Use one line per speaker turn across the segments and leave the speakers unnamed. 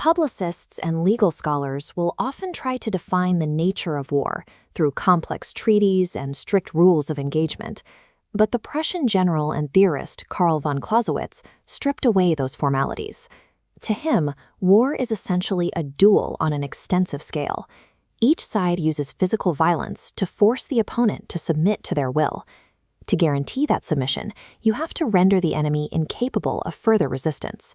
Publicists and legal scholars will often try to define the nature of war through complex treaties and strict rules of engagement, but the Prussian general and theorist Karl von Clausewitz stripped away those formalities. To him, war is essentially a duel on an extensive scale. Each side uses physical violence to force the opponent to submit to their will. To guarantee that submission, you have to render the enemy incapable of further resistance.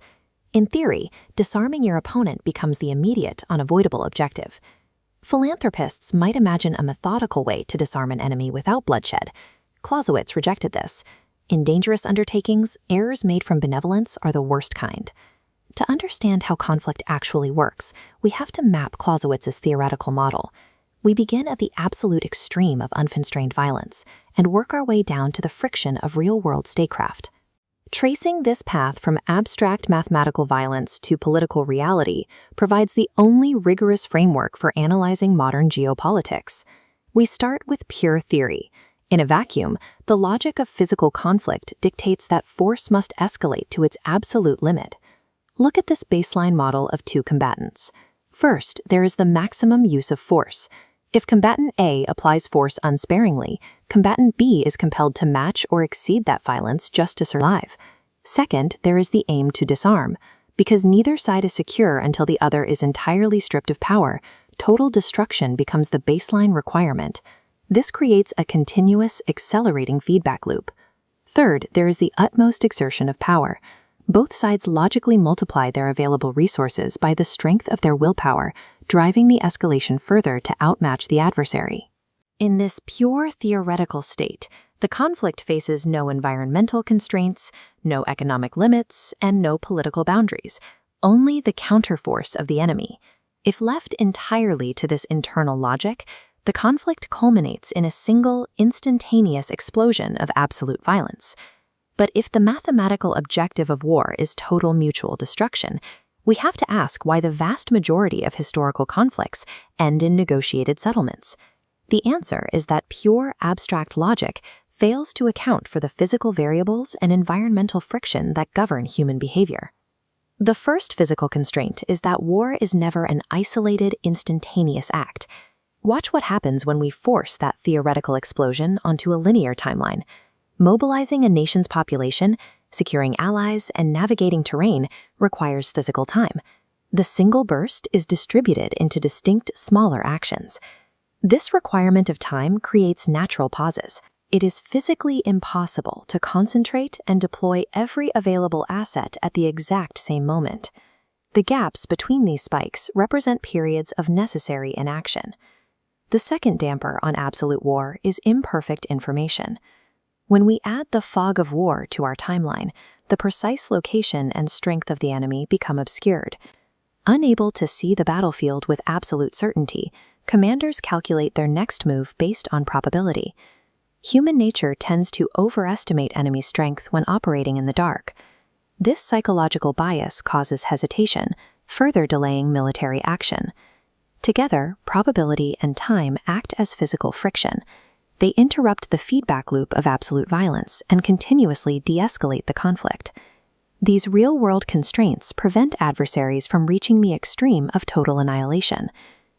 In theory, disarming your opponent becomes the immediate, unavoidable objective. Philanthropists might imagine a methodical way to disarm an enemy without bloodshed. Clausewitz rejected this. In dangerous undertakings, errors made from benevolence are the worst kind. To understand how conflict actually works, we have to map Clausewitz's theoretical model. We begin at the absolute extreme of unconstrained violence and work our way down to the friction of real-world statecraft. Tracing this path from abstract mathematical violence to political reality provides the only rigorous framework for analyzing modern geopolitics. We start with pure theory. In a vacuum, the logic of physical conflict dictates that force must escalate to its absolute limit. Look at this baseline model of two combatants. First, there is the maximum use of force. If combatant A applies force unsparingly, combatant B is compelled to match or exceed that violence just to survive. Second, there is the aim to disarm. Because neither side is secure until the other is entirely stripped of power, total destruction becomes the baseline requirement. This creates a continuous, accelerating feedback loop. Third, there is the utmost exertion of power. Both sides logically multiply their available resources by the strength of their willpower, driving the escalation further to outmatch the adversary. In this pure theoretical state, the conflict faces no environmental constraints, no economic limits, and no political boundaries, only the counterforce of the enemy. If left entirely to this internal logic, the conflict culminates in a single, instantaneous explosion of absolute violence. But if the mathematical objective of war is total mutual destruction, we have to ask why the vast majority of historical conflicts end in negotiated settlements. The answer is that pure abstract logic fails to account for the physical variables and environmental friction that govern human behavior. The first physical constraint is that war is never an isolated, instantaneous act. Watch what happens when we force that theoretical explosion onto a linear timeline. Mobilizing a nation's population, securing allies, and navigating terrain requires physical time. The single burst is distributed into distinct, smaller actions. This requirement of time creates natural pauses. It is physically impossible to concentrate and deploy every available asset at the exact same moment. The gaps between these spikes represent periods of necessary inaction. The second damper on absolute war is imperfect information. When we add the fog of war to our timeline, the precise location and strength of the enemy become obscured. Unable to see the battlefield with absolute certainty, commanders calculate their next move based on probability. Human nature tends to overestimate enemy strength when operating in the dark. This psychological bias causes hesitation, further delaying military action. Together, probability and time act as physical friction. They interrupt the feedback loop of absolute violence and continuously de-escalate the conflict. These real-world constraints prevent adversaries from reaching the extreme of total annihilation.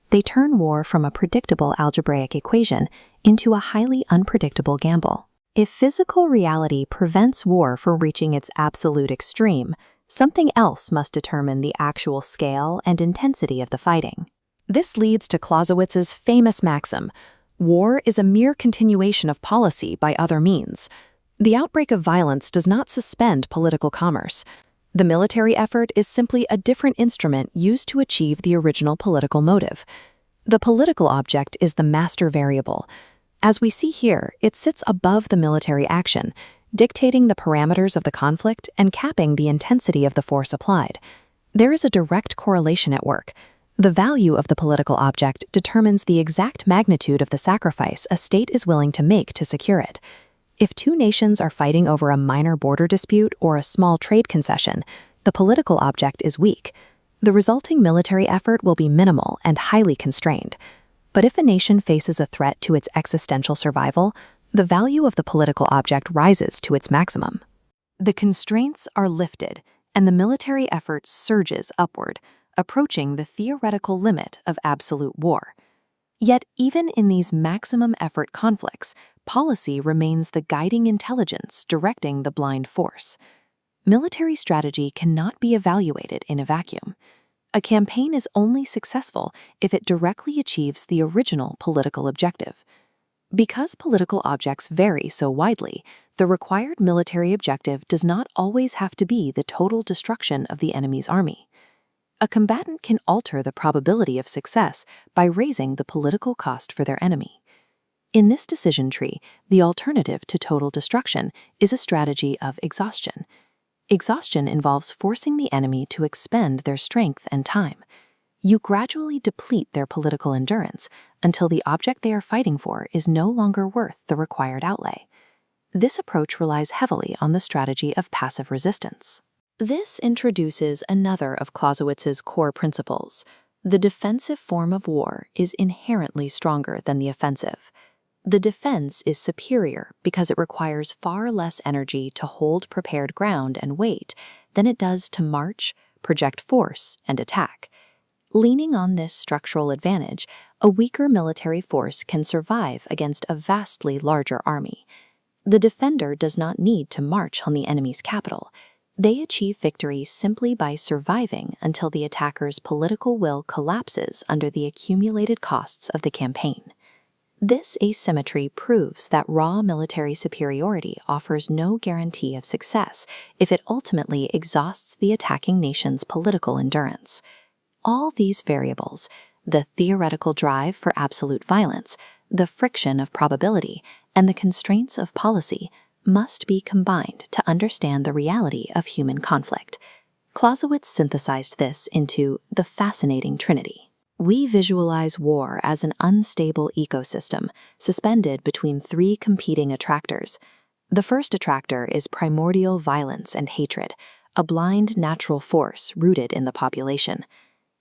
They turn war from a predictable algebraic equation into a highly unpredictable gamble. If physical reality prevents war from reaching its absolute extreme, something else must determine the actual scale and intensity of the fighting. This leads to Clausewitz's famous maxim: war is a mere continuation of policy by other means. The outbreak of violence does not suspend political commerce. The military effort is simply a different instrument used to achieve the original political motive. The political object is the master variable. As we see here, it sits above the military action, dictating the parameters of the conflict and capping the intensity of the force applied. There is a direct correlation at work. The value of the political object determines the exact magnitude of the sacrifice a state is willing to make to secure it. If two nations are fighting over a minor border dispute or a small trade concession, the political object is weak. The resulting military effort will be minimal and highly constrained. But if a nation faces a threat to its existential survival, the value of the political object rises to its maximum. The constraints are lifted, and the military effort surges upward, approaching the theoretical limit of absolute war. Yet, even in these maximum effort conflicts, policy remains the guiding intelligence directing the blind force. Military strategy cannot be evaluated in a vacuum. A campaign is only successful if it directly achieves the original political objective. Because political objects vary so widely, the required military objective does not always have to be the total destruction of the enemy's army. A combatant can alter the probability of success by raising the political cost for their enemy. In this decision tree, the alternative to total destruction is a strategy of exhaustion. Exhaustion involves forcing the enemy to expend their strength and time. You gradually deplete their political endurance until the object they are fighting for is no longer worth the required outlay. This approach relies heavily on the strategy of passive resistance. This introduces another of Clausewitz's core principles. The defensive form of war is inherently stronger than the offensive. The defense is superior because it requires far less energy to hold prepared ground and wait than it does to march, project force, and attack. Leaning on this structural advantage, a weaker military force can survive against a vastly larger army. The defender does not need to march on the enemy's capital. They achieve victory simply by surviving until the attacker's political will collapses under the accumulated costs of the campaign. This asymmetry proves that raw military superiority offers no guarantee of success if it ultimately exhausts the attacking nation's political endurance. All these variables, the theoretical drive for absolute violence, the friction of probability, and the constraints of policy, must be combined to understand the reality of human conflict. Clausewitz synthesized this into the fascinating trinity. We visualize war as an unstable ecosystem suspended between three competing attractors. The first attractor is primordial violence and hatred, a blind natural force rooted in the population.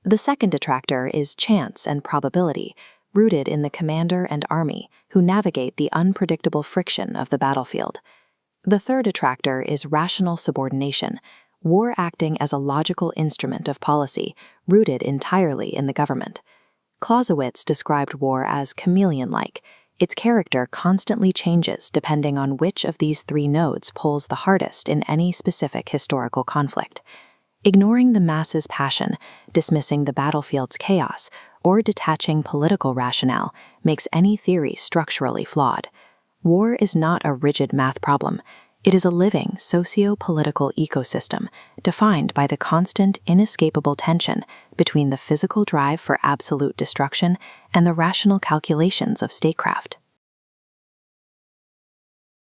The second attractor is chance and probability, rooted in the commander and army who navigate the unpredictable friction of the battlefield. The third attractor is rational subordination, war acting as a logical instrument of policy, rooted entirely in the government. Clausewitz described war as chameleon-like. Its character constantly changes depending on which of these three nodes pulls the hardest in any specific historical conflict. Ignoring the masses' passion, dismissing the battlefield's chaos, or detaching political rationale makes any theory structurally flawed. War is not a rigid math problem. It is a living socio-political ecosystem defined by the constant, inescapable tension between the physical drive for absolute destruction and the rational calculations of statecraft.